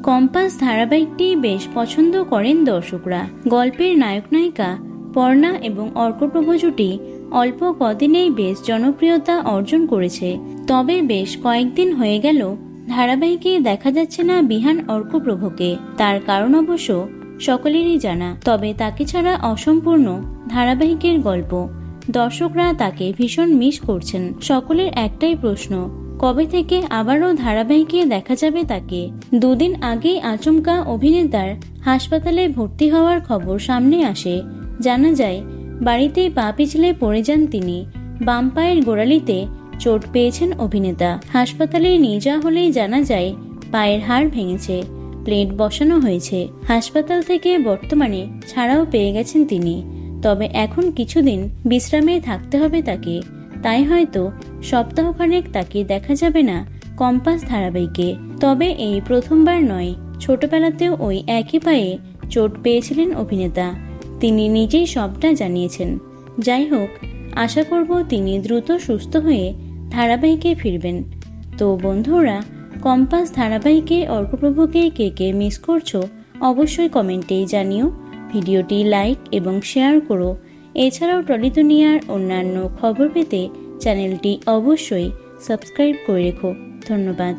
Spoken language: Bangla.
কম্পাস ধারাবাহিকটি বেশ পছন্দ করেন দর্শকরা। গল্পের নায়ক নায়িকা পর্ণা এবং অর্কপ্রভ জুটি অল্প কদিনেই বেশ জনপ্রিয়তা অর্জন করেছে। তবে বেশ কয়েকদিন হয়ে গেল ধারাবাহিকে দেখা যাচ্ছে না বিহান অর্কপ্রভকে। তার কারণ অবশ্য সকলেরই জানা। তবে তাকে ছাড়া অসম্পূর্ণ ধারাবাহিকের গল্প। দর্শকরা তাকে ভীষণ মিস করছেন। সকলের একটাই প্রশ্ন, কবে থেকে আবারও ধারাবাহিকে দেখা যাবে তাকে। দুদিন আগেই আচমকা অভিনেতার হাসপাতালে ভর্তি হওয়ার খবর সামনে আসে। জানা যায় বাড়িতেই পা পিছলে পড়ে যান তিনি। বাম পায়ের গোড়ালিতে চোট পেয়েছেন অভিনেতা। হাসপাতালে নিয়ে যাওয়া হলেই জানা যায় পায়ের হাড় ভেঙেছে, প্লেট বসানো হয়েছে। হাসপাতাল থেকে বর্তমানে ছাড়াও পেয়ে গেছেন তিনি। তবে এখন কিছুদিন বিশ্রামে থাকতে হবে তাকে। তাই হয়তো সপ্তাহখানেক তাকে দেখা যাবে না কম্পাস ধারাবাহিকে। তবে এই প্রথমবার নয়, ছোটবেলাতেও ওই একই পায়ে চোট পেয়েছিলেন অভিনেতা। তিনি নিজেই সবটা জানিয়েছেন। যাই হোক, আশা করব তিনি দ্রুত সুস্থ হয়ে ধারাবাহিকে ফিরবেন। তো বন্ধুরা, কম্পাস ধারাবাহিকে অর্কপ্রভকে কে কে মিস করছো অবশ্যই কমেন্টেই জানিও। ভিডিওটি লাইক এবং শেয়ার করো। এছাড়াও টলি দুনিয়ার অন্যান্য খবর পেতে চ্যানেলটি অবশ্যই সাবস্ক্রাইব করে রেখো। ধন্যবাদ।